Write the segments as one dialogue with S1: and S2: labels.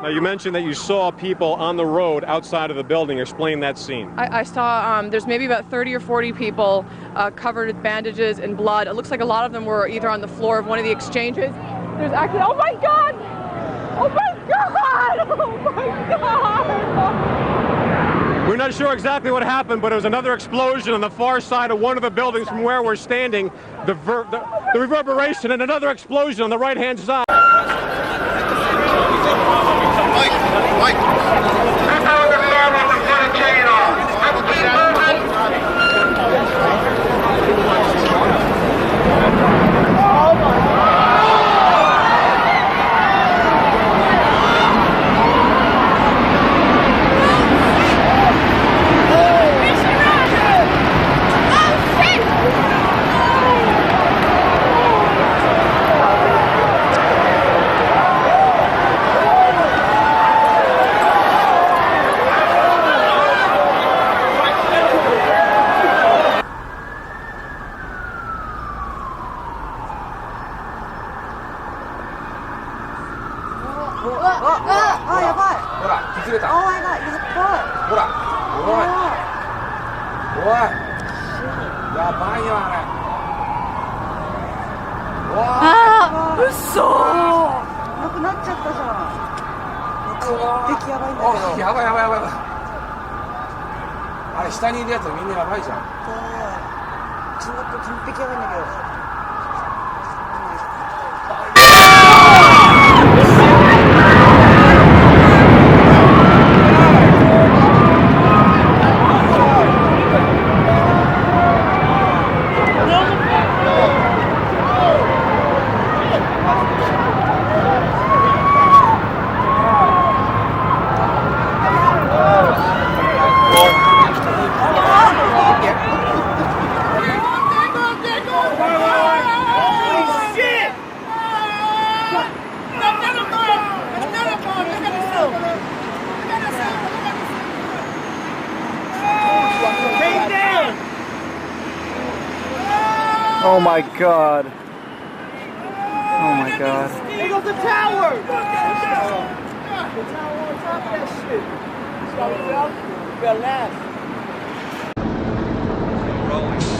S1: Now, you mentioned that you saw people on the road outside of the building. Explain that scene.
S2: I saw there's maybe about 30 or 40 people covered with bandages and blood. It looks like a lot of them were either on the floor of one of the exchanges. There's actually, oh my God! Oh my God! Oh my God!
S1: We're not sure exactly what happened, but there was another explosion on the far side of one of the buildings from where we're standing. The reverberation and another explosion on the right-hand side.
S3: Mike.
S4: Oh my God. Oh my God.
S5: There goes the tower! The tower on top of that shit. Got last.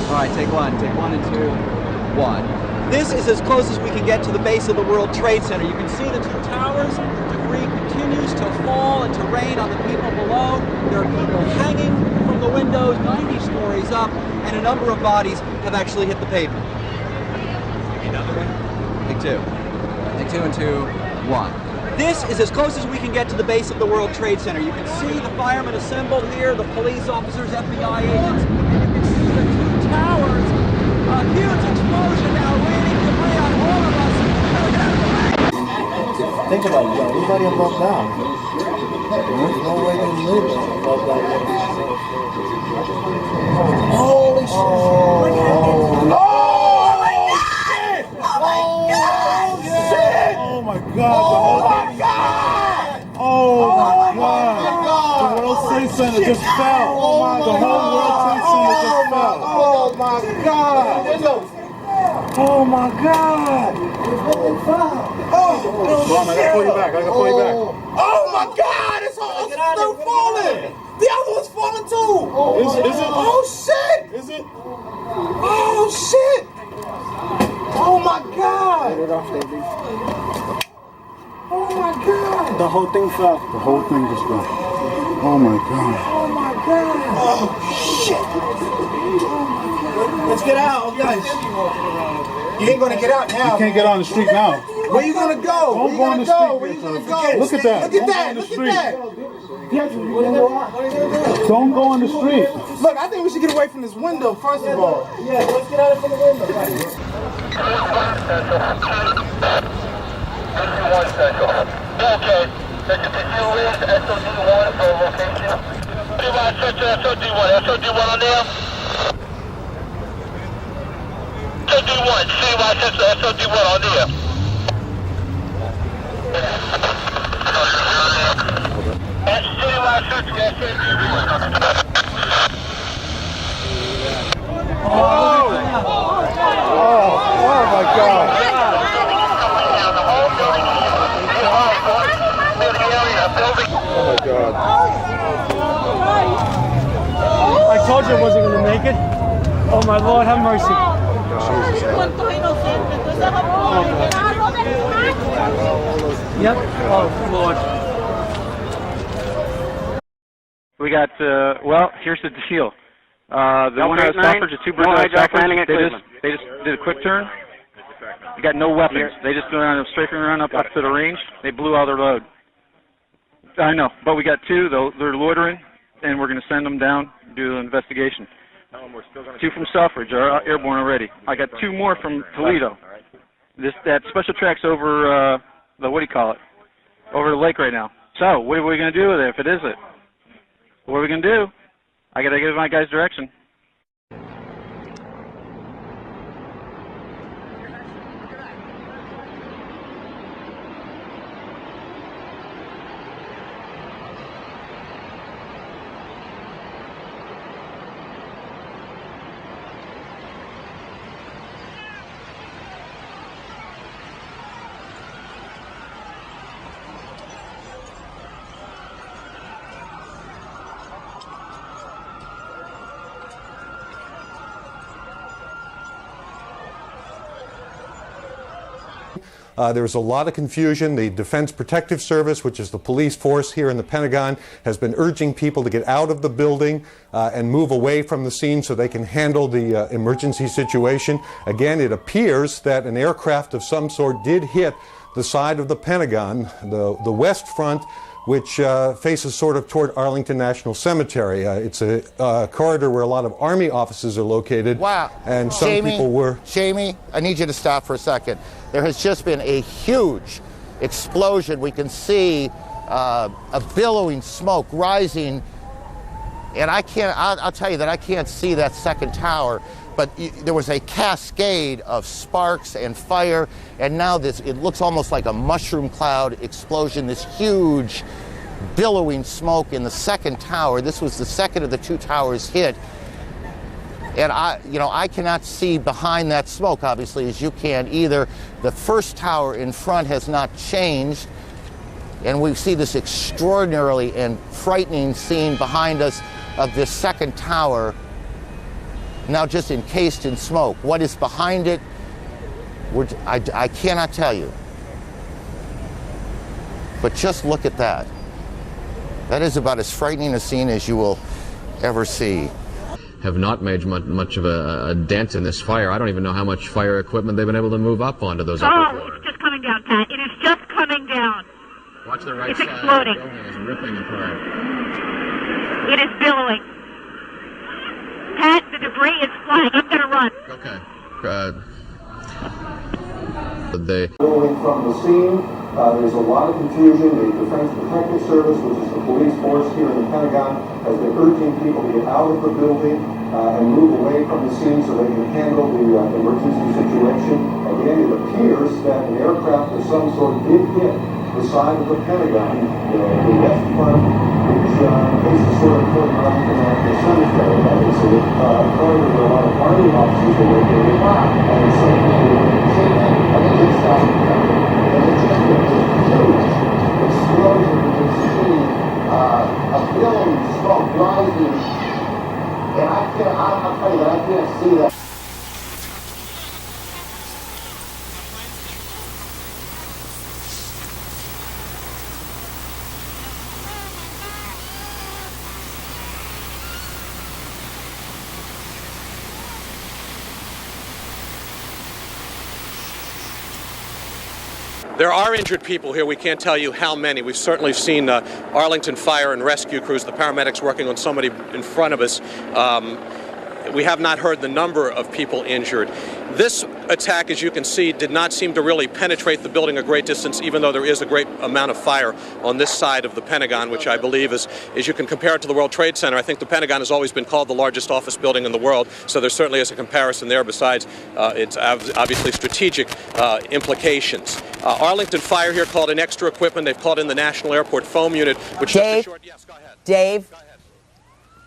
S6: Alright, take one and two, one. This is as close as we can get to the base of the World Trade Center. You can see the two towers. Debris continues to fall and to rain on the people below. There are people hanging from the windows 90 stories up, and a number of bodies have actually hit the pavement. Another one? Take two. Take two and two, one. This is as close as we can get to the base of the World Trade Center. You can see the firemen assembled here, the police officers, FBI agents, and you can see the two towers. A huge explosion now raining debris on all of us.
S7: Think about it, everybody above down. There's no way to live above that. Holy shit! Oh my God! Oh my God! The World Trade Center just fell. The whole World Trade Center just fell. Oh my God! Oh my God! Oh, I gotta pull you back. Oh my God! It's all still falling. The other one's falling too. Is it? Oh shit! Is it? Oh shit! Oh my God! Oh my God! The whole thing fell. The whole thing just fell. Oh my God! Oh my God! Oh shit! Oh my God! Let's get out, guys. You ain't gonna get out now. You can't get on the street now. Where you gonna go? Don't go on the street. Where you gonna go? Look at that. Look at that. Look at that. Don't go on the street. Look, I think we should get away from this window first of all. Yeah, let's get out from the window. 51 Central. Okay. Secretary Q is SOD1 for location. 51 Central, SOD1. SOD1 on there. SOD1, CY Central, SOD1 on there. CY Central, SOD1. Oh my God.
S3: Oh my God.
S5: I told you I wasn't going to make it. Oh my Lord, have mercy. Yep. Oh Lord.
S4: We got, well, here's the deal. The one that was the two birds they just did a quick turn. They got no weapons. They just went on straight around up to the range. They blew all their load. I know, but we got two. They're loitering, and we're going to send them down to do an investigation. Two from Selfridge are airborne already. I got two more from Toledo. That special track's over over the lake right now. So what are we going to do with it if it isn't? What are we going to do? I got to give my guys direction.
S8: There's a lot of confusion. The Defense Protective Service, which is the police force here in the Pentagon, has been urging people to get out of the building and move away from the scene so they can handle the emergency situation. Again, it appears that an aircraft of some sort did hit the side of the Pentagon, the west front, which faces sort of toward Arlington National Cemetery. It's a corridor where a lot of Army offices are located.
S9: Wow.
S8: And some people were...
S9: Jamie, I need you to stop for a second. There has just been a huge explosion. We can see a billowing smoke rising. And I'll tell you that I can't see that second tower, but there was a cascade of sparks and fire, and now it looks almost like a mushroom cloud explosion, this huge billowing smoke in the second tower. This was the second of the two towers hit. And I cannot see behind that smoke, obviously, as you can either. The first tower in front has not changed, and we see this extraordinarily and frightening scene behind us of this second tower, now just encased in smoke. What is behind it, I cannot tell you. But just look at that. That is about as frightening a scene as you will ever see.
S10: Have not made much of a dent in this fire. I don't even know how much fire equipment they've been able to move up onto those upper floors.
S11: It's just coming down, Pat. It is just coming down.
S10: Watch the right
S11: it's
S10: side.
S11: Exploding.
S10: The building is ripping apart.
S11: It is billowing. Pat, the debris is flying. I'm going to run.
S10: Okay.
S8: Rolling from the scene, there's a lot of confusion. The Defense Protective Service, which is the police force here in the Pentagon, has been urging people to get out of the building and move away from the scene so they can handle the emergency situation. Again, it appears that an aircraft of some sort did hit the side of the Pentagon, the west front, which faces sort of toward Arlington National Cemetery. It's a corridor where a lot of Army officers are located, and some people were I think it's and it's just a huge explosion. You can see a billowing smoke rising, and I'll tell you that I can't see that.
S1: There are injured people here. We can't tell you how many. We've certainly seen Arlington Fire and Rescue crews, the paramedics working on somebody in front of us. We have not heard the number of people injured. This attack, as you can see, did not seem to really penetrate the building a great distance, even though there is a great amount of fire on this side of the Pentagon, which I believe is, as you can compare it to the World Trade Center. I think the Pentagon has always been called the largest office building in the world, so there certainly is a comparison there, besides its obviously strategic implications. Arlington Fire here called in extra equipment. They've called in the National Airport Foam Unit, which
S12: Dave,
S1: yes, go ahead.
S12: Dave,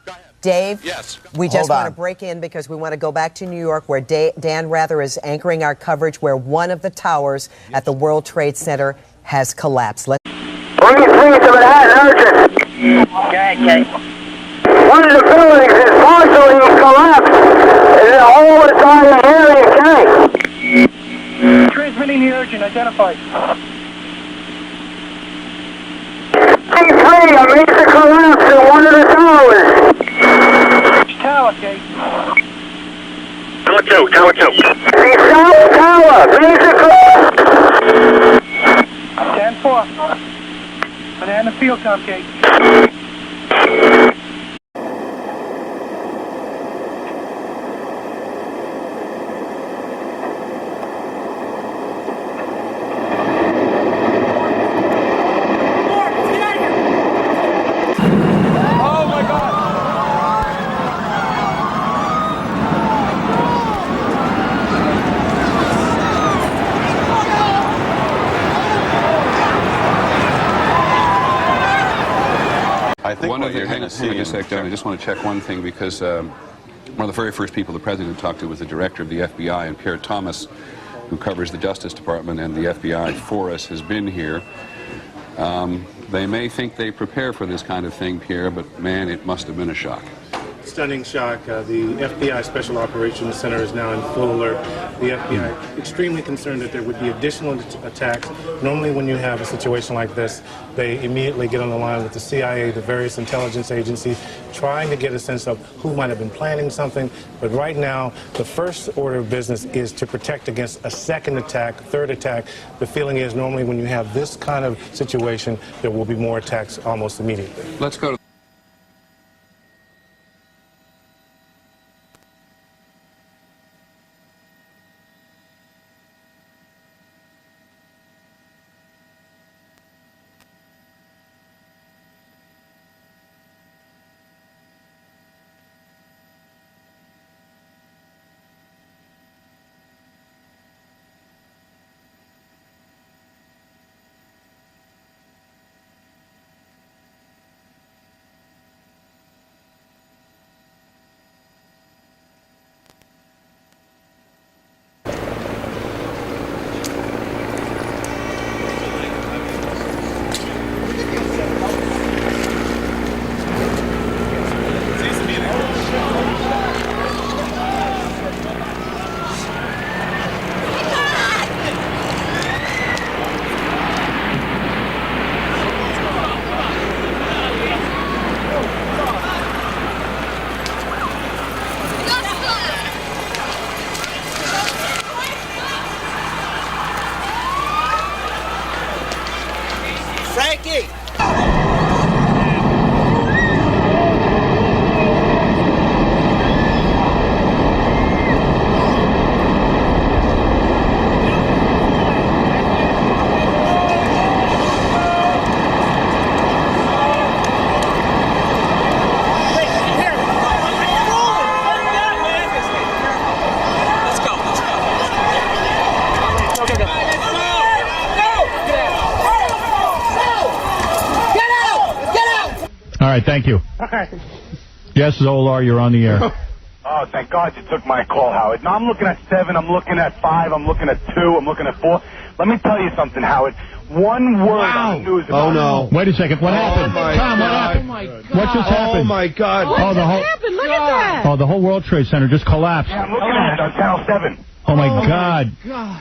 S1: Go ahead.
S12: Dave,
S1: yes.
S12: We just want to break in because we want to go back to New York, where Dan Rather is anchoring our coverage, where one of the towers at the World Trade Center has collapsed.
S13: 337
S11: urgent. Okay. One of the buildings is partially collapsed, and the whole entire area,
S5: Transmitting the urgent, identified.
S11: C3, a major collapse in one of the towers.
S5: Which tower, Kate?
S11: Tower 2. The South Tower, major collapse.
S5: 10-4. Banana field com, Kate.
S13: I think hang on a sec, John. I just want to check one thing because one of the very first people the president talked to was the director of the FBI, and Pierre Thomas, who covers the Justice Department and the FBI for us, has been here. They may think they prepare for this kind of thing, Pierre, but man, it must have been a shock.
S14: Stunning shock. The FBI Special Operations Center is now in full alert. The FBI extremely concerned that there would be additional attacks. Normally when you have a situation like this, they immediately get on the line with the CIA, the various intelligence agencies, trying to get a sense of who might have been planning something. But right now, the first order of business is to protect against a second attack, third attack. The feeling is normally when you have this kind of situation, there will be more attacks almost immediately.
S13: Let's go to
S5: Frankie!
S15: All right, thank you.
S16: Okay.
S15: Yes, Zolar, you're on the air.
S16: Oh, thank God you took my call, Howard. Now, I'm looking at 7, I'm looking at 5, I'm looking at 2, I'm looking at 4. Let me tell you something, Howard. One word on the news about...
S15: Oh, no. Wait a second. What happened? Tom, what happened?
S16: Oh, my God.
S15: What just happened?
S16: Oh, my God.
S15: What just
S16: happened? Look at that.
S15: Oh, the whole World Trade Center just collapsed.
S16: Yeah, I'm looking at it on Channel 7.
S15: Oh, my God.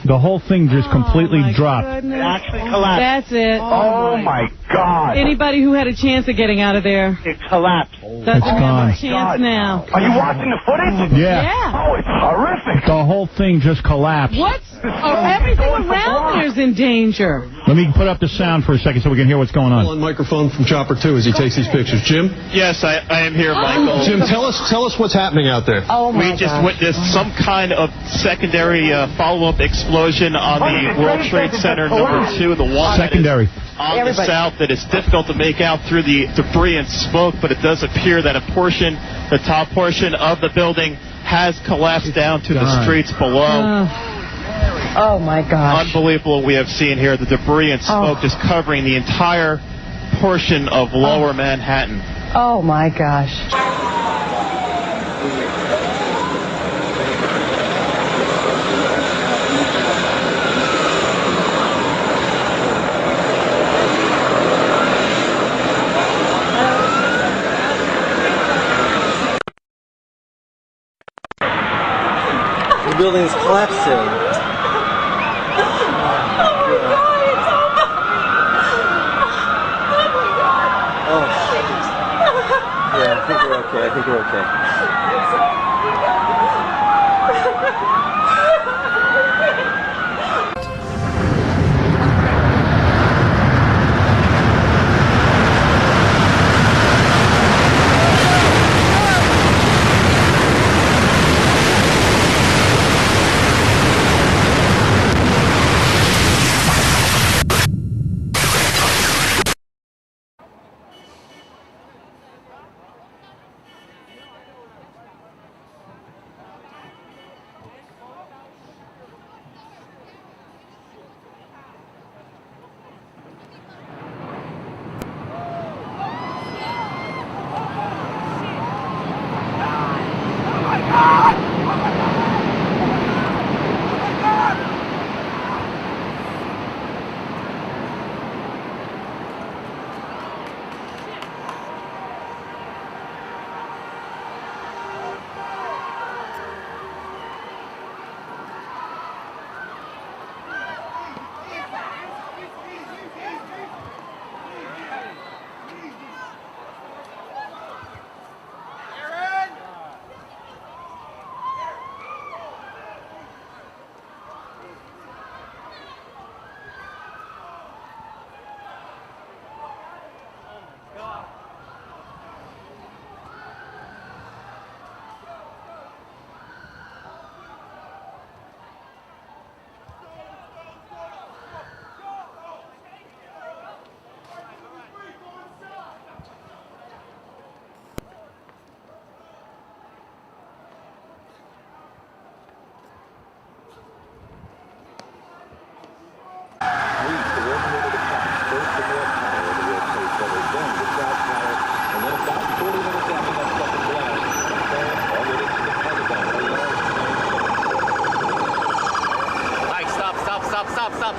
S15: The whole thing just completely dropped.
S16: It actually collapsed.
S17: That's it.
S16: Oh, my God.
S17: Anybody who had a chance of getting out of there.
S16: It collapsed.
S17: Doesn't have a chance now.
S16: Are you watching the footage?
S15: Yeah.
S16: Oh, it's horrific.
S15: The whole thing just collapsed.
S17: What? Oh, everything around there's in danger.
S15: Let me put up the sound for a second so we can hear what's going on.
S18: On microphone from Chopper 2 as he takes these pictures. Jim?
S19: Yes, I am here, Michael.
S18: Jim, tell us what's happening out there.
S19: We just witnessed some kind of secondary follow-up explosion on the World Trade Center #2, the one
S15: secondary
S19: on the south that is difficult to make out through the debris and smoke, but it does appear that the top portion of the building has collapsed down to the streets below.
S17: Oh, my gosh.
S19: Unbelievable we have seen here. The debris and smoke just covering the entire portion of lower Manhattan.
S17: Oh, my gosh.
S6: building is collapsing. Oh, yeah, I think we're okay. I think we're okay.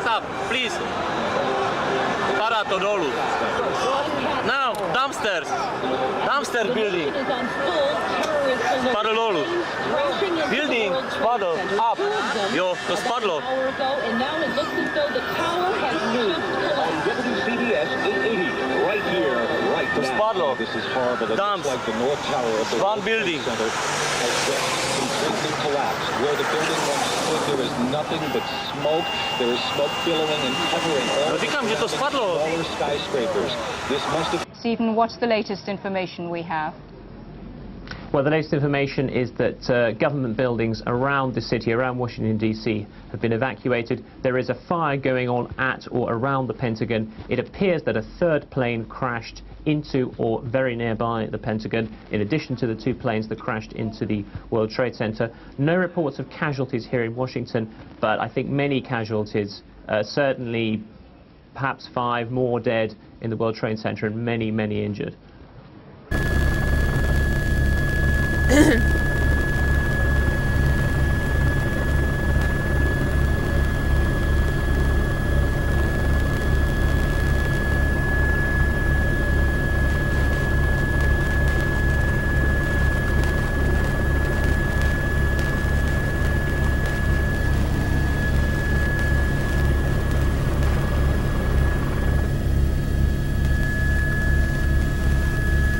S20: Stop, please. Para to dolu. Now, dumpsters. Dumpster building. Spadlo dolu. Building spadlo up. Jo, to spadlo.
S21: WCBS 880, right here, right
S20: to spadlo.
S21: This is horrible. It looks like the north tower of the
S20: one building
S21: center has just completely collapsed. Where the building once stood, there is nothing but smoke. There is smoke billowing and covering all the smaller skyscrapers. This must have...
S22: Stephen, what's the latest information we have?
S23: Well, the latest information is that government buildings around the city, around Washington, D.C., have been evacuated. There is a fire going on at or around the Pentagon. It appears that a third plane crashed into or very nearby the Pentagon, in addition to the two planes that crashed into the World Trade Center. No reports of casualties here in Washington, but I think many casualties, certainly perhaps 5 more dead in the World Trade Center and many, many injured.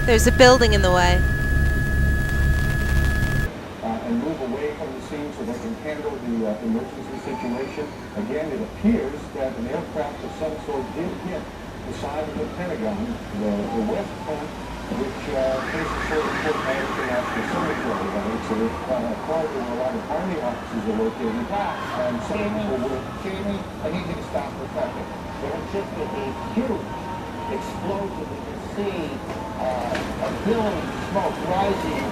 S24: There's a building in the way.
S8: And move away from the scene so they can handle the emergency situation. Again, it appears that an aircraft of some sort did hit the side of the Pentagon, the west front, which faces sort of Fort International Cemetery. It's a corridor where a lot of Army offices are located. And some people were, Jamie, I need you to stop for a second. There was just a huge explosion. You can see a billowing smoke rising.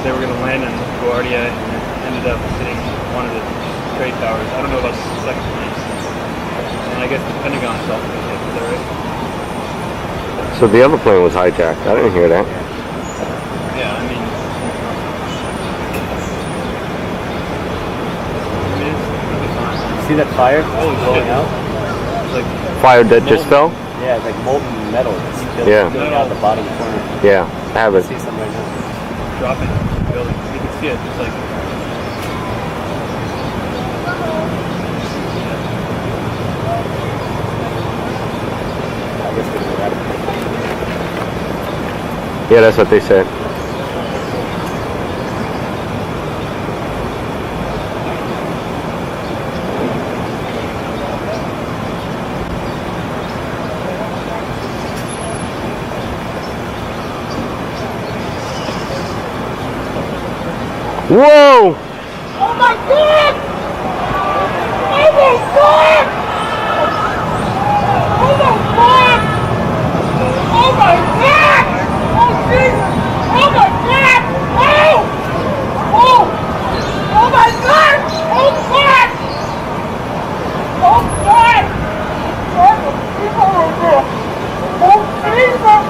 S25: They were going to land in
S2: towers. I don't know about the second place. And I guess the Pentagon is also hit. Is that right?
S3: So the other plane was hijacked. I didn't hear that.
S2: Yeah, I mean...
S4: See that fire blowing out?
S2: It's like
S3: Fire that just fell?
S4: Yeah, it's like molten metal. It's
S3: Yeah.
S4: going out the bottom corner.
S3: Yeah, I have it.
S4: See some right now.
S2: dropping from the building. You can see it. It's like...
S3: Yeah, that's what they said. Whoa!
S5: Oh my God! Oh my God! Oh my God! Oh my God! Oh Jesus! Oh my God! Oh! Oh! Oh my God! Oh God! Oh God! Oh Jesus!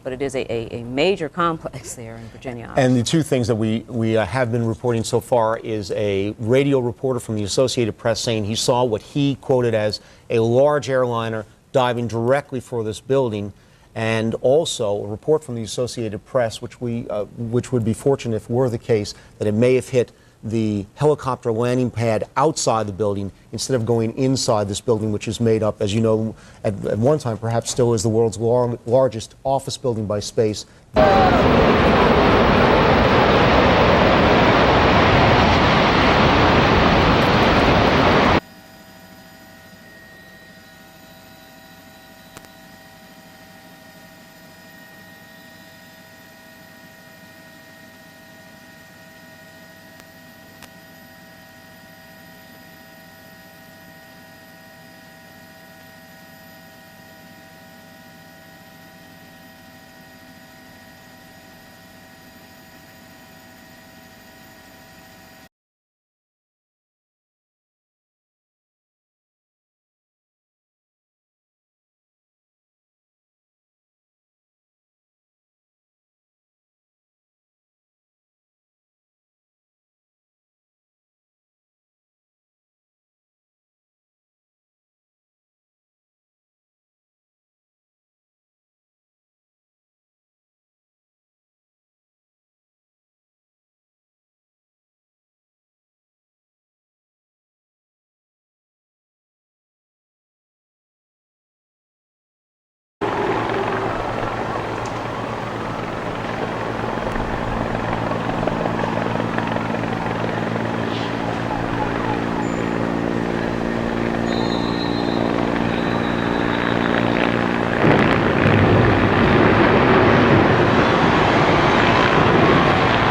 S7: But it is a major complex there in Virginia.
S25: And the two things that we have been reporting so far is a radio reporter from the Associated Press saying he saw what he quoted as a large airliner diving directly for this building, and also a report from the Associated Press, which would be fortunate if were the case, that it may have hit the helicopter landing pad outside the building instead of going inside this building, which is made up, as you know, at one time perhaps still is the world's largest office building by space.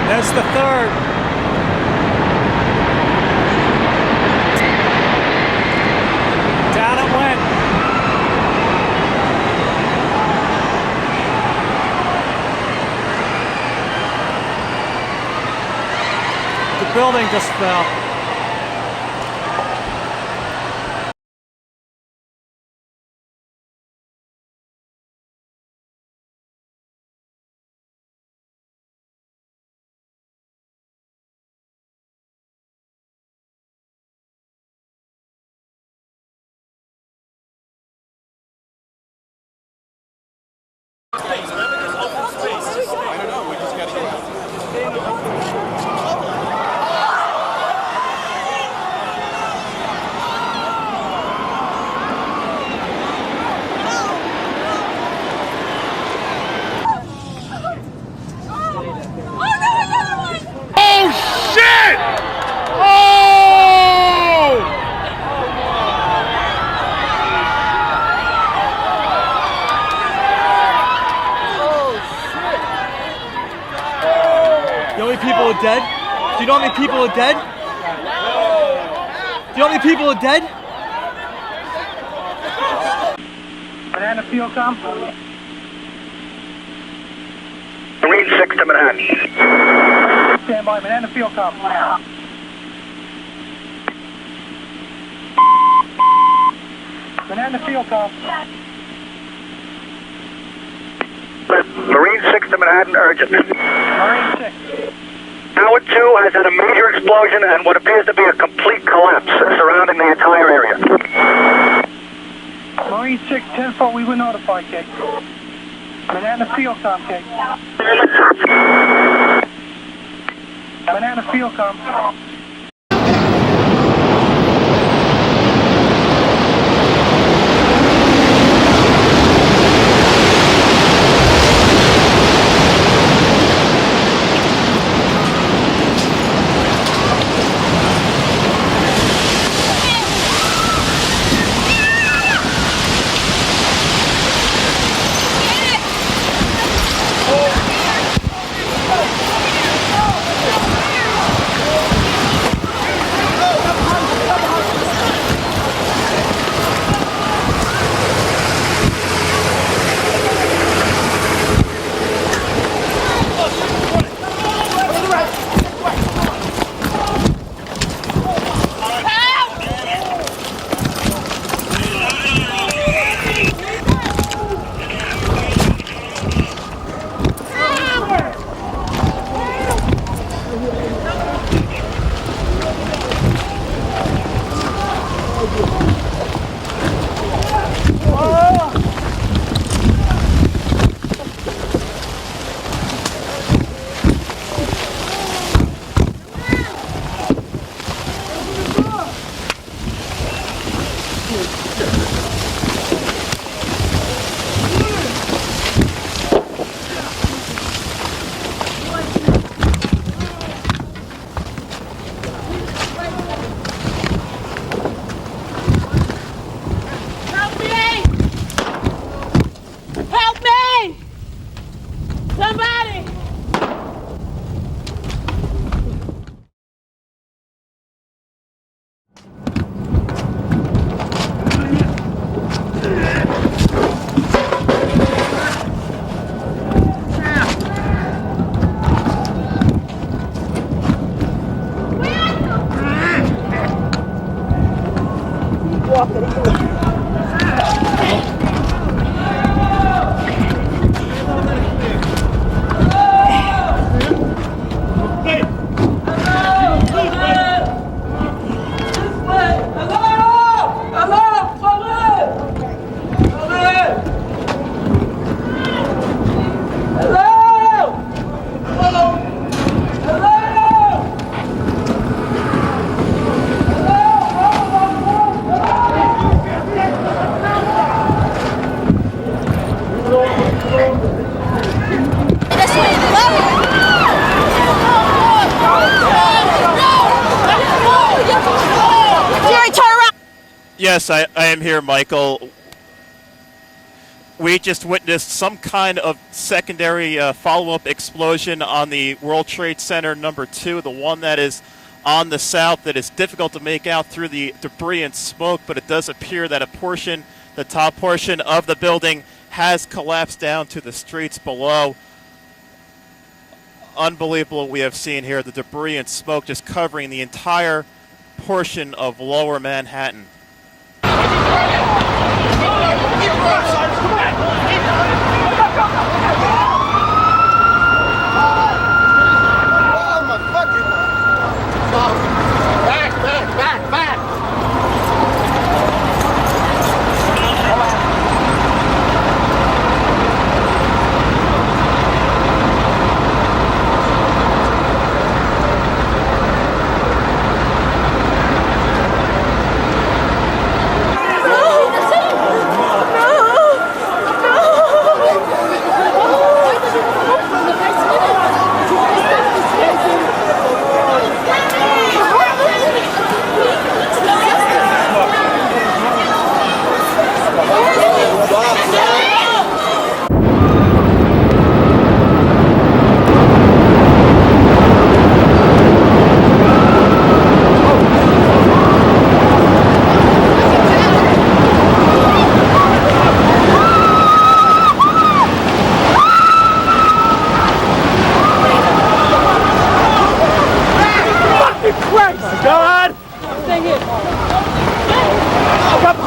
S5: That's the third. Down it went. The building just fell.
S26: Dead? Do you know how many people are dead? Do you know how many people are dead?
S11: Banana fuel come? Marine 6 to Manhattan. Stand by, Banana fuel come. Banana field call. Marine 6 to Manhattan, urgent. Marine 6. Tower 2 has had a major explosion and what appears to be a complete collapse surrounding the entire area. Marine 6, 10-4, we were notified, Kate. Banana field com, Kate. Banana field com.
S19: Yes, I am here, Michael. We just witnessed some kind of secondary follow-up explosion on the World Trade Center #2, the one that is on the south, that is difficult to make out through the debris and smoke, but it does appear that a portion, the top portion of the building, has collapsed down to the streets below. Unbelievable what we have seen here, the debris and smoke just covering the entire portion of lower Manhattan.
S5: Back!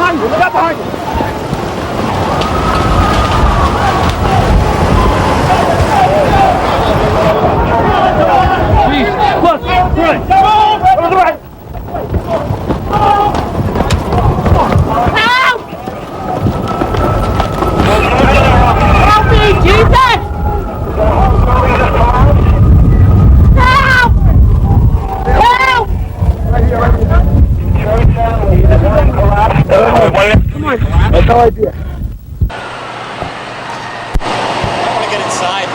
S5: behind you. Look out behind you. Jeez. Look. Right. Over the right. Help! Help me, Jesus! Help! Help! Come on. That's no idea.
S6: I want to get inside.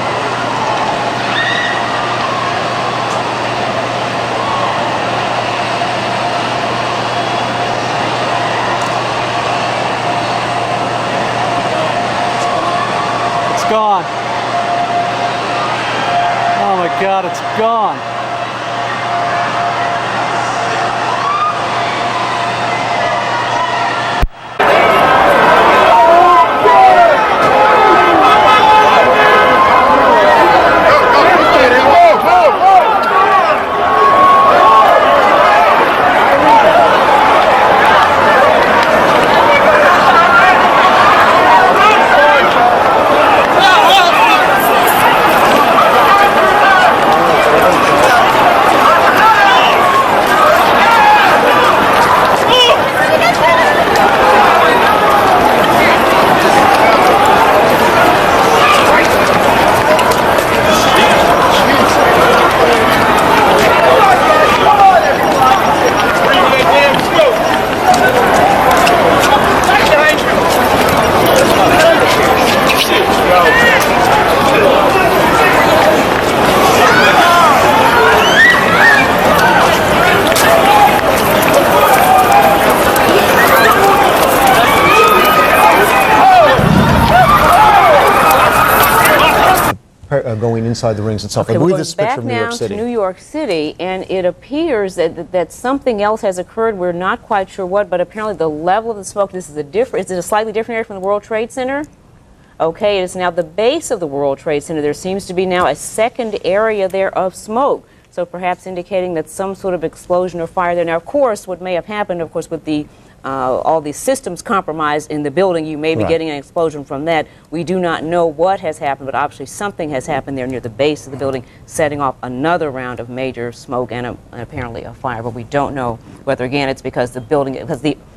S26: It's gone. Oh my God, it's gone.
S25: Going inside the rings itself.
S7: Okay,
S25: I believe
S7: we're
S25: this is a picture
S7: back
S25: of New
S7: now
S25: York City.
S7: to New York City, and it appears that something else has occurred. We're not quite sure what, but apparently the level of the smoke. This is is it a slightly different area from the World Trade Center? Okay, it is now the base of the World Trade Center. There seems to be now a second area there of smoke, so perhaps indicating that some sort of explosion or fire there. Now, of course, what may have happened, of course, with the all these systems compromised in the building, you may be getting an explosion from that. We do not know what has happened, but obviously something has happened there near the base of the building, setting off another round of major smoke and apparently a fire. But we don't know whether, again, it's because the building,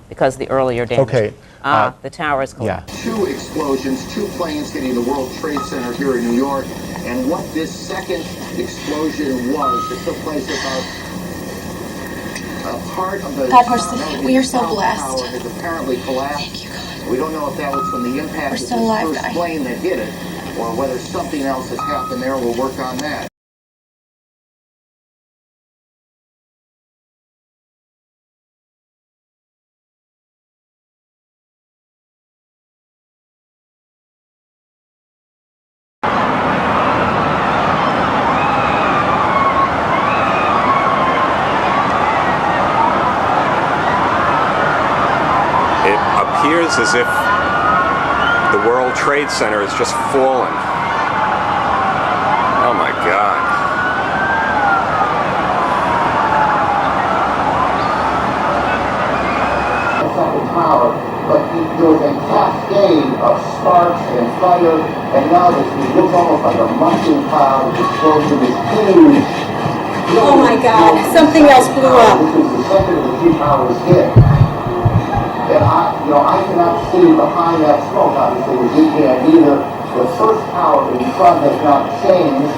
S7: because the earlier damage.
S25: Okay.
S7: The tower is collapsed.
S8: Two explosions, two planes hitting the World Trade Center here in New York, and what this second explosion was that took place about part of the
S1: God, we are so blessed.
S8: Tower has apparently collapsed.
S1: Thank you, God.
S8: We don't know if that was from the impact of this first plane that hit it, or whether something else has happened there. We'll work on that.
S3: Appears as if the World Trade Center has just fallen. Oh my God.
S8: The second tower, but there was a cascade of sparks and fire, and now it looks almost like a mushroom cloud. This explosion is huge.
S1: Oh my God, something else blew up.
S8: This is the second of the two towers hit. And I cannot see behind that smoke, obviously, as you can either. The first tower in front has not changed.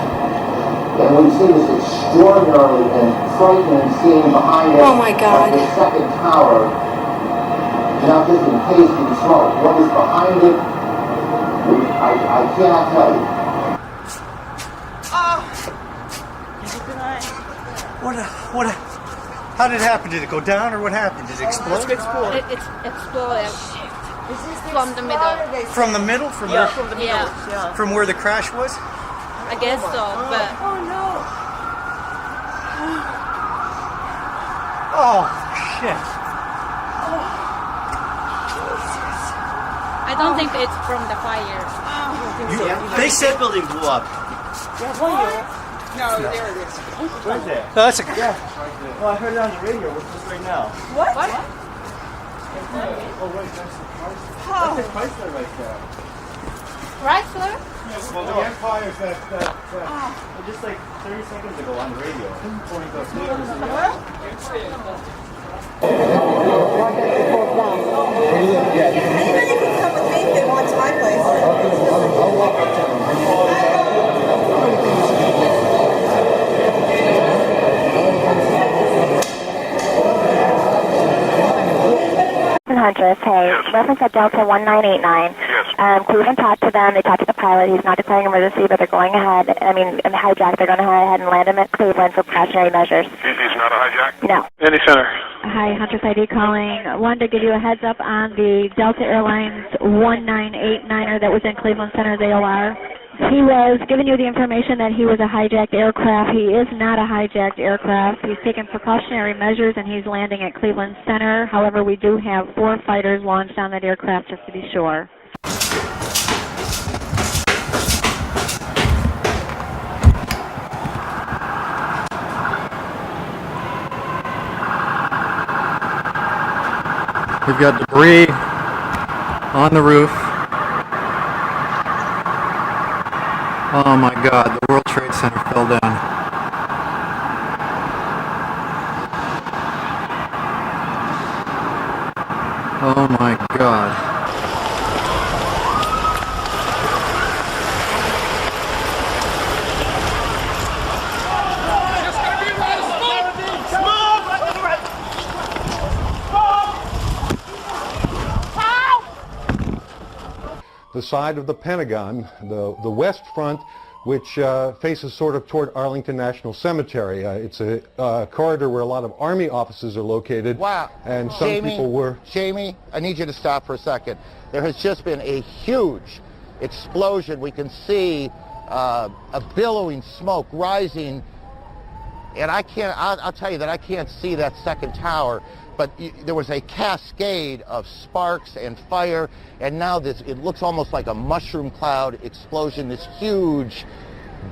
S8: And we see this extraordinarily and frightening scene behind it.
S1: Oh my God.
S8: The second tower, not just encased in smoke. What is behind it, I cannot tell you.
S9: How did it happen? Did it go down or what happened? Did it explode?
S1: It exploded from the middle.
S9: From the middle? From
S1: the middle. Yeah.
S9: From where the crash was?
S1: I guess so, but...
S9: Oh no! Oh, shit.
S1: I don't think it's from the fire.
S9: They said building blew up.
S5: No, there it is.
S9: Where's that? No, that's a... Yeah. Well, I heard it on the radio. What's this right now?
S1: What?
S5: That's the Chrysler right there.
S1: Chrysler?
S5: Well, the Empires that just like 30 seconds ago on the radio. Pinpoint those names.
S1: Anybody can come with me if they want to my place.
S8: I'll walk up to them.
S10: Hey, reference at Delta 1989. Cleveland talked to them. They talked to the pilot. He's not declaring emergency, but they're going ahead. I mean, in the hijack, they're going to go ahead and land him at Cleveland for precautionary measures.
S12: He's not a hijack?
S10: No.
S12: Any center.
S10: Hi, Huntress ID calling. Wanted to give you a heads up on the Delta Airlines 1989er that was in Cleveland Center's AOR. He was giving you the information that he was a hijacked aircraft. He is not a hijacked aircraft. He's taken precautionary measures and he's landing at Cleveland Center. However, we do have 4 fighters launched on that aircraft just to be sure.
S13: We've got debris on the roof. Oh my God, the World Trade Center fell down. Oh my God.
S8: The side of the Pentagon, the west front, which faces sort of toward Arlington National Cemetery. It's a corridor where a lot of Army offices are located.
S14: Wow.
S8: And some people were...
S14: Jamie, I need you to stop for a second. There has just been a huge explosion. We can see a billowing smoke rising. And I'll tell you that I can't see that second tower. But there was a cascade of sparks and fire, and now it looks almost like a mushroom cloud explosion, this huge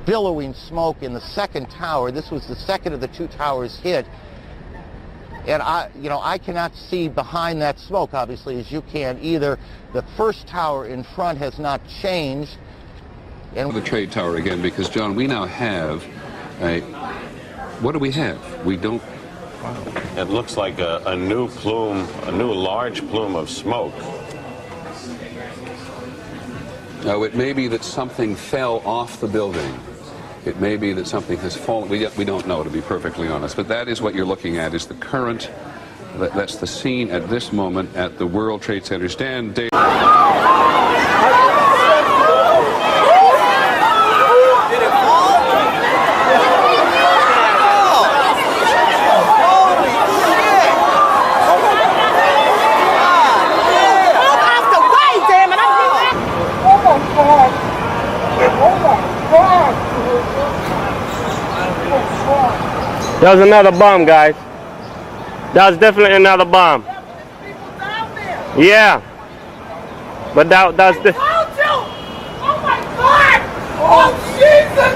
S14: billowing smoke in the second tower. This was the second of the 2 towers hit. And I cannot see behind that smoke, obviously, as you can either. The first tower in front has not changed.
S16: And the trade tower again, because John, we now have what do we have? We don't.
S18: It looks like a new plume, a new large plume of smoke.
S16: Now, it may be that something fell off the building. It may be that something has fallen. We don't know, to be perfectly honest. But that is what you're looking at, is the current. That's the scene at this moment at the World Trade Center. Stan Davis.
S27: That was another bomb, guys. That was definitely another bomb. Yeah. But that was the...
S5: Oh my God! Oh Jesus!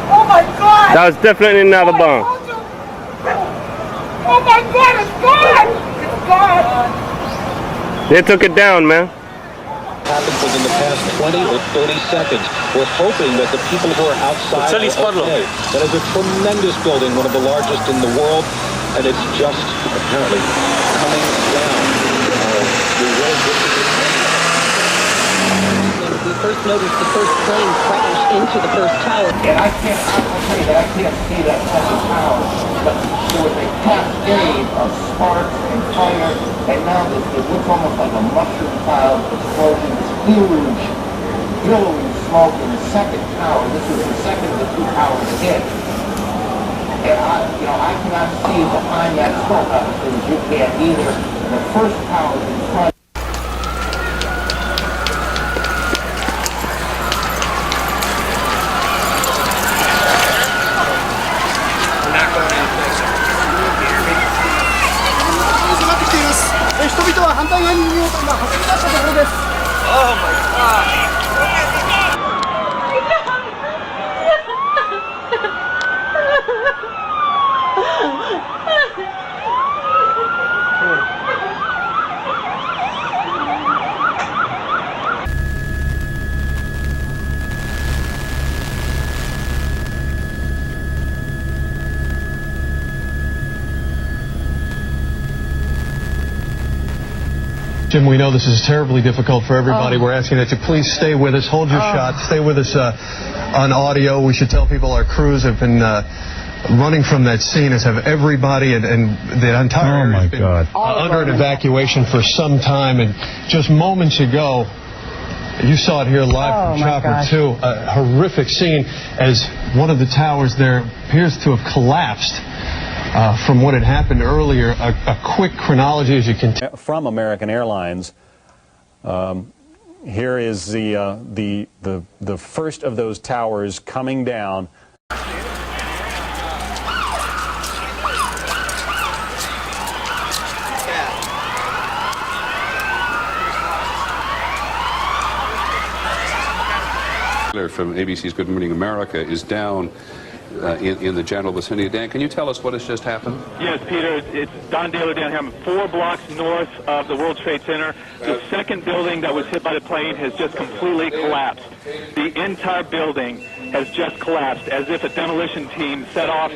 S5: Oh my God!
S27: That was definitely another bomb.
S5: Oh my God! It's gone! It's gone!
S27: They took it down, man.
S21: Happened within the past 20 or 30 seconds. We're hoping that the people who are outside are okay. That is a tremendous building, one of the largest in the world, and it's just apparently coming down.
S28: We first noticed the first plane crash into the first tower.
S14: And I'll tell you that I can't see that second tower, but there was a cascade of sparks and fire, and now it looks almost like a mushroom cloud explosion, this huge billowing smoke in the second tower. This is the second of the 2 towers hit. And I cannot see behind that smoke, obviously, as you can either. The first tower is in front.
S5: Oh my God!
S4: Jim, we know this is terribly difficult for everybody. We're asking that you please stay with us, hold your shot, stay with us on audio. We should tell people our crews have been running from that scene, as have everybody, and the entire area has been under an evacuation for some time. And just moments ago, you saw it here live from Chopper 2, a horrific scene as one of the towers there appears to have collapsed. From what had happened earlier, a quick chronology as you can tell.
S12: From American Airlines, here is the first of those towers coming down.
S16: From ABC's Good Morning America is down in the general vicinity. Dan, can you tell us what has just happened?
S15: Yes, Peter, it's Don Daly down here. I'm 4 blocks north of the World Trade Center. The second building that was hit by the plane has just completely collapsed. The entire building has just collapsed, as if a demolition team set off.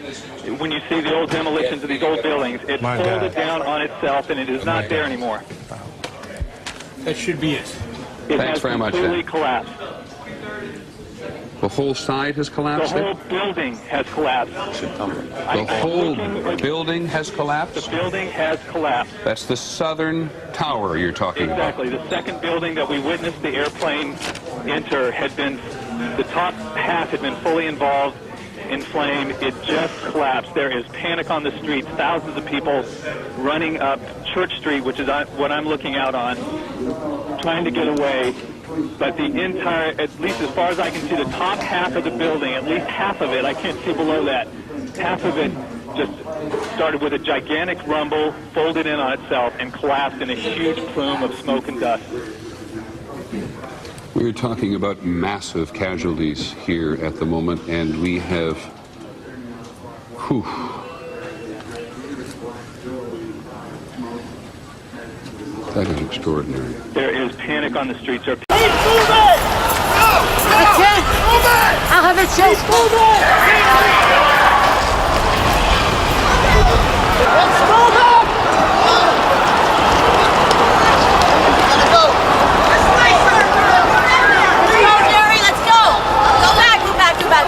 S15: When you see the old demolitions of these old buildings, it folded down on itself, and it is not there anymore.
S17: That should be it.
S15: It
S16: Thanks
S15: has
S16: very much,
S15: completely
S16: Dan.
S15: collapsed.
S16: The whole side has collapsed?
S15: The whole building has collapsed.
S16: The whole building has collapsed?
S15: The building has collapsed.
S16: That's the southern tower you're talking about.
S15: Exactly. The second building that we witnessed the airplane enter had been, the top half had been fully involved in flame. It just collapsed. There is panic on the streets. Thousands of people running up Church Street, which is what I'm looking out on, trying to get away. But the entire, at least as far as I can see, the top half of the building, at least half of it, I can't see below that, half of it just started with a gigantic rumble, folded in on itself, and collapsed in a huge plume of smoke and dust.
S16: We're talking about massive casualties here at the moment, and we have, that is extraordinary.
S15: There is panic on the streets.
S5: Keep moving! That's it! Moving! I'll have it chase. Moving! Let's move up! Gotta go! Let's go, Jerry, let's go! Go back, go back, go back.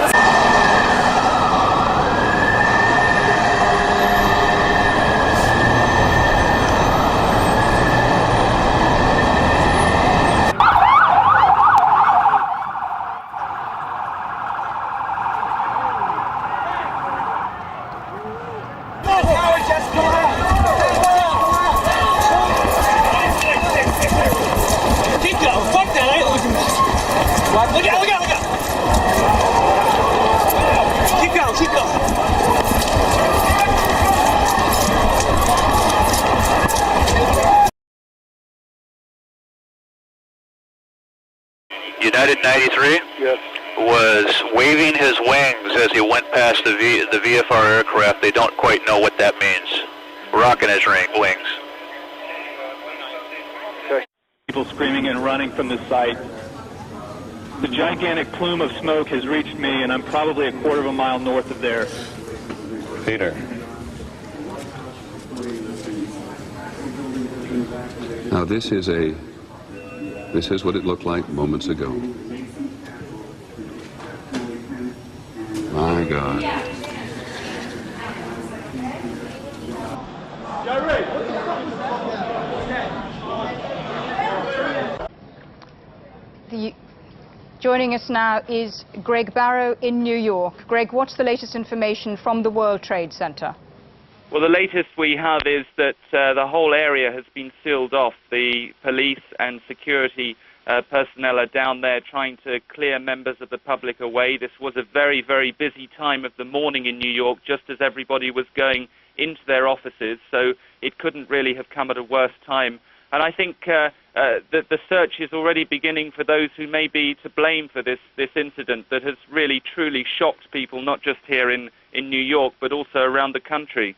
S11: United 93 was waving his wings as he went past the VFR aircraft. They don't quite know what that means. Rocking his wings.
S15: People screaming and running from the site. The gigantic plume of smoke has reached me, and I'm probably a quarter of a mile north of there.
S18: Peter.
S16: Now this is what it looked like moments ago. My God.
S20: Joining us now is Greg Barrow in New York. Greg, what's the latest information from the World Trade Center?
S22: Well, the latest we have is that the whole area has been sealed off. The police and security personnel are down there trying to clear members of the public away. This was a very, very busy time of the morning in New York, just as everybody was going into their offices, so it couldn't really have come at a worse time. And I think that the search is already beginning for those who may be to blame for this incident that has really, truly shocked people, not just here in New York, but also around the country.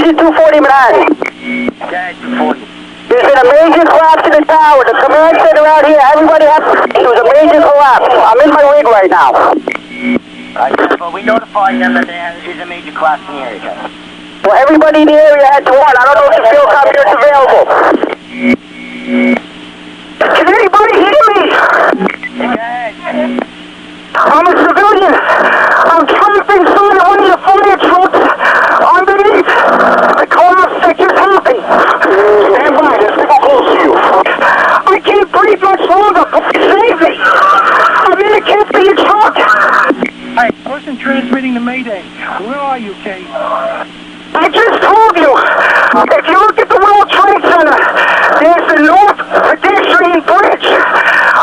S5: Station 240 Manhattan.
S21: Okay, 240.
S5: There's been a major collapse in the tower. The command center out here, everybody has to... It was a major collapse. I'm in my rig right now.
S21: Well, we notified them that there is a major collapse in the area.
S5: Well, everybody in the area had to warn. I don't know if the field copy is available. Can anybody hear me? I'm a civilian. I'm trapped inside of one of the fire trucks underneath. The collapse that just happened. Stand by, there's people close to you. I can't breathe much longer. Save me. I'm in a can't truck.
S21: Hey, person transmitting the Mayday. Where are you, Kate?
S5: I just told you. If you look at the World Trade Center, there's the North Pedestrian Bridge.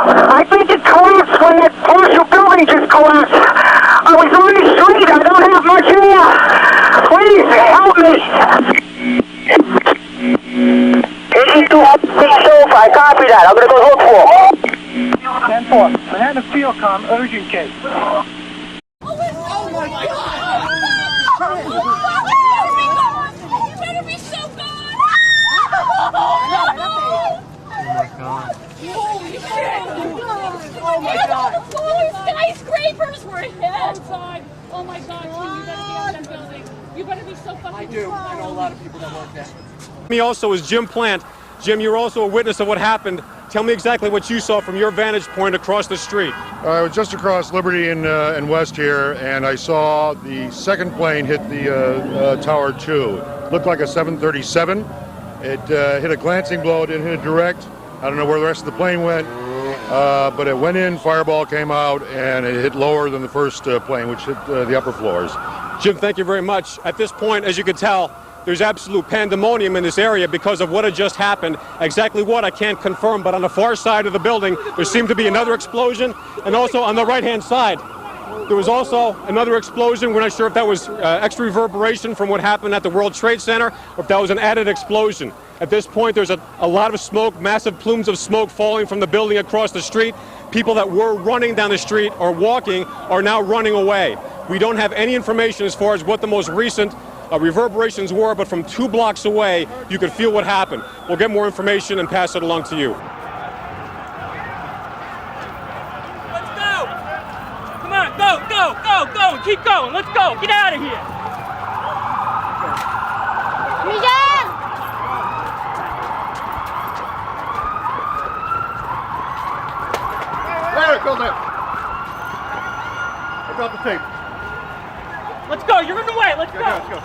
S5: I think it collapsed when that partial building just collapsed. I was on the street. I don't have much air. Please help me. Issue 2 sofa. I copy that. I'm going to go look for him.
S21: 10-4. Manhattan Field Com, urgent case.
S5: Oh my God!
S2: You better be so good! Oh my God! Holy shit! Oh my God! Oh, skyscrapers were hit! Outside! Oh my God! You better be on that building. You better be so fucking.
S6: I do. I know a lot of people that work there.
S12: Me also is Jim Plant. Jim, you're also a witness of what happened. Tell me exactly what you saw from your vantage point across the street.
S7: I was just across Liberty and West here, and I saw the second plane hit the Tower 2. It looked like a 737. It hit a glancing blow. It didn't hit it direct. I don't know where the rest of the plane went, but it went in, fireball came out, and it hit lower than the first plane, which hit the upper floors.
S12: Jim, thank you very much. At this point, as you can tell, there's absolute pandemonium in this area because of what had just happened. Exactly what, I can't confirm, but on the far side of the building, there seemed to be another explosion, and also on the right-hand side, there was also another explosion. We're not sure if that was extra reverberation from what happened at the World Trade Center, or if that was an added explosion. At this point, there's a lot of smoke, massive plumes of smoke falling from the building across the street. People that were running down the street or walking are now running away. We don't have any information as far as what the most recent reverberations were, but from 2 blocks away, you could feel what happened. We'll get more information and pass it along to you.
S2: Let's go! Come on, go! Keep going! Let's go! Get out of here! Miguel!
S7: Larry, go there. I got the tape.
S2: Let's go! You're in the way! Let's go!
S7: Let's go.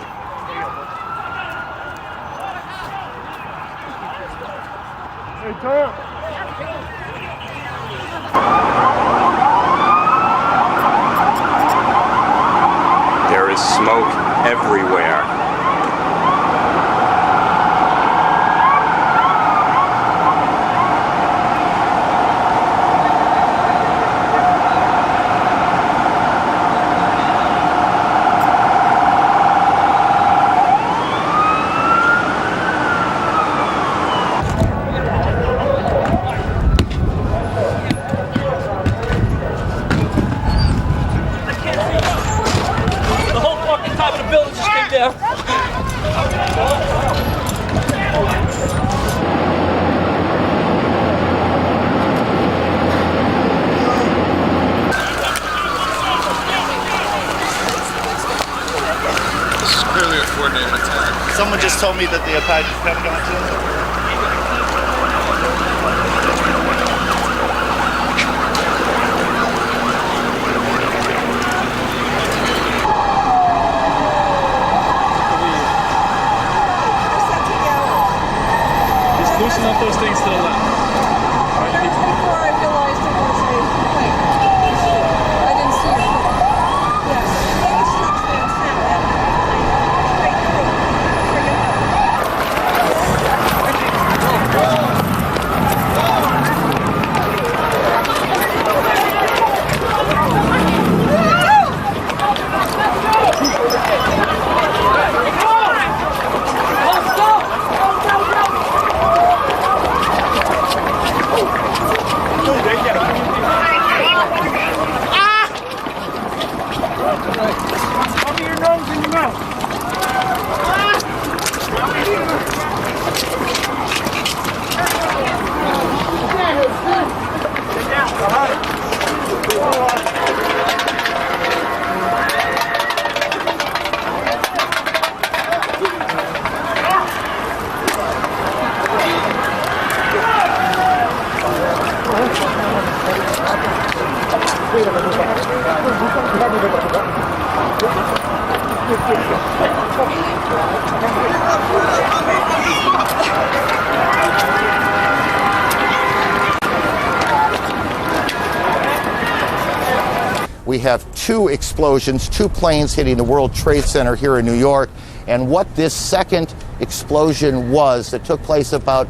S7: Hey, Tom.
S3: There is smoke everywhere.
S9: Someone just told me that the Pentagon too.
S2: Just loosen up those things to the left. Before I realized it was a plane. I didn't see it. Yes. Straight through.
S14: We have two explosions, two planes hitting the World Trade Center here in New York. And what this second explosion was that took place about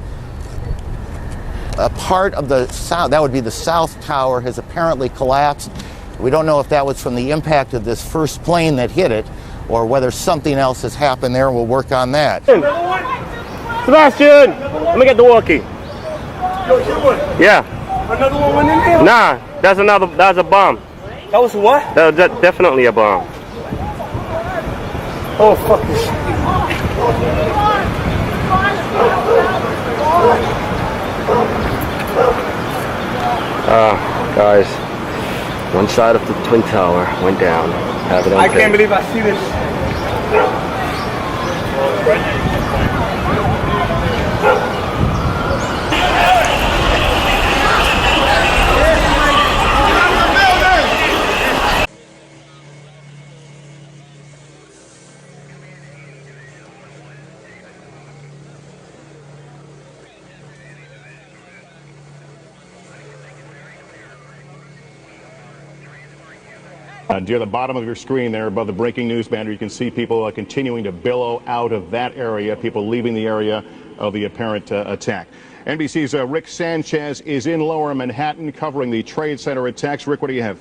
S14: a part of the south, that would be the South Tower, has apparently collapsed. We don't know if that was from the impact of this first plane that hit it or whether something else has happened there, and we'll work on that.
S27: Sebastian, let me get the walkie. Yeah.
S6: Another one went in there?
S27: Nah, that's a bomb.
S6: That was what?
S27: That's definitely a bomb.
S6: Oh, fuck this.
S27: Guys, one side of the Twin Tower went down. Have it on
S6: I
S27: tape.
S6: can't believe I see this.
S1: Near the bottom of your screen there above the breaking news banner, you can see people continuing to billow out of that area, people leaving the area of the apparent attack. NBC's Rick Sanchez is in Lower Manhattan covering the Trade Center attacks. Rick, what do you have?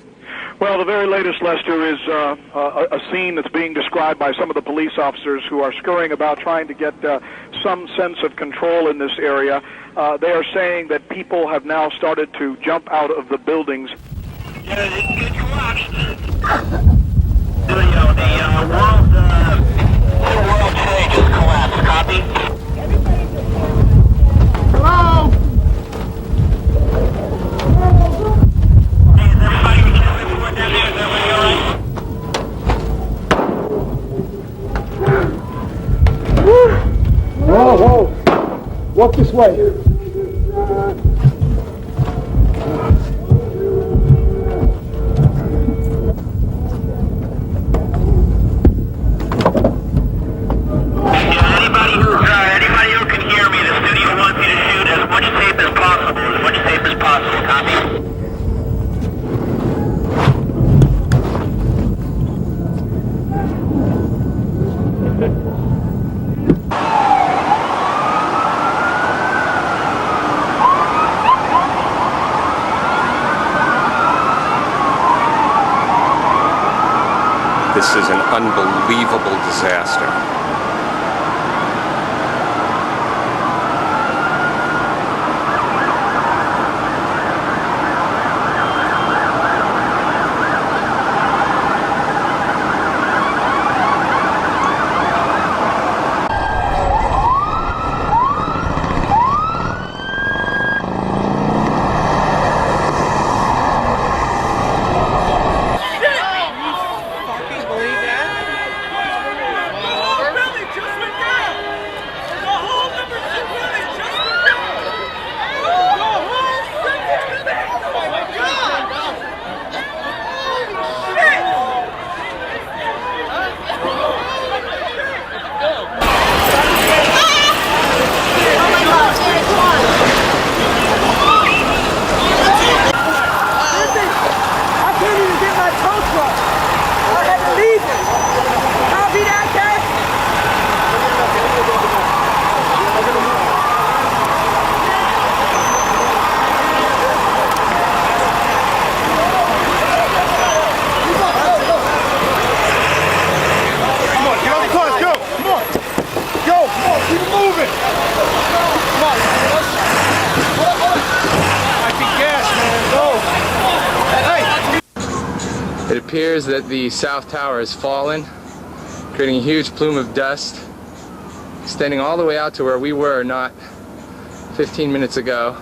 S10: Well, the very latest, Lester, is a scene that's being described by some of the police officers who are scurrying about trying to get some sense of control in this area. They are saying that people have now started to jump out of the buildings.
S5: It collapsed. The World Trade just collapsed. Copy? Hello? Hey, is everybody down there? Is everybody all right?
S6: Whoa, whoa. Walk this way.
S5: Anybody who can hear me, the studio wants me to shoot as much tape as possible, copy?
S3: This is an unbelievable disaster.
S13: It appears that the South Tower has fallen, creating a huge plume of dust, extending all the way out to where we were not 15 minutes ago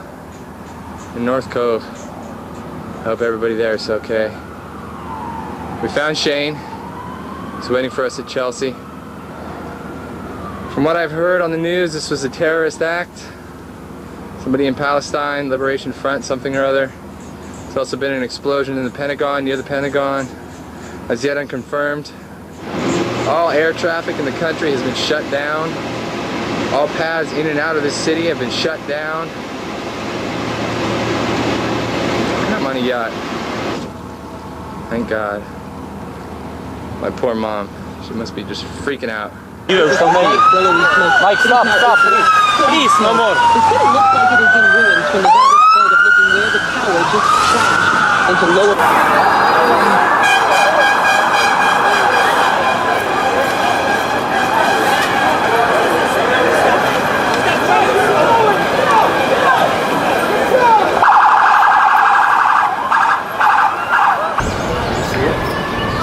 S13: in North Cove. I hope everybody there is okay. We found Shane. He's waiting for us at Chelsea. From what I've heard on the news, this was a terrorist act. Somebody in Palestine, Liberation Front, something or other. There's also been an explosion in the Pentagon, near the Pentagon, as yet unconfirmed. All air traffic in the country has been shut down. All paths in and out of the city have been shut down. I'm on a yacht. Thank God. My poor mom. She must be just freaking out.
S6: Mike, stop, please. Please, no more.
S4: The city looks like it has been ruined from the vantage point of looking where the tower just crashed into lower...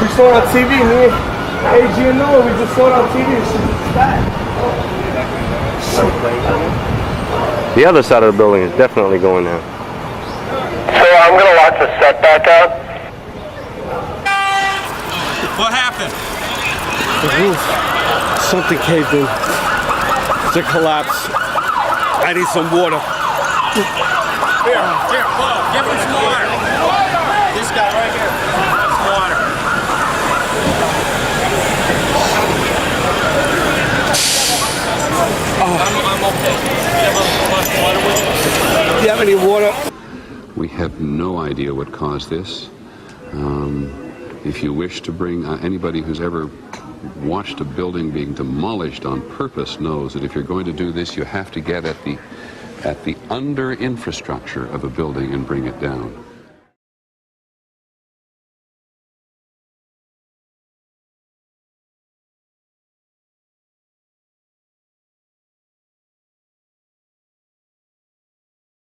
S6: We saw it on TV, me and AG and Noah, we just saw it on TV. It's bad.
S27: The other side of the building is definitely going down.
S5: So I'm going to watch the set back out.
S17: What happened?
S6: The roof. Something caved in. It's a collapse. I need some water.
S17: Here, whoa, give him some water. This guy right here. Some water. I'm okay.
S6: Do you have any water?
S16: We have no idea what caused this. If you wish to bring anybody who's ever watched a building being demolished on purpose knows that if you're going to do this, you have to get at the under infrastructure of a building and bring it down.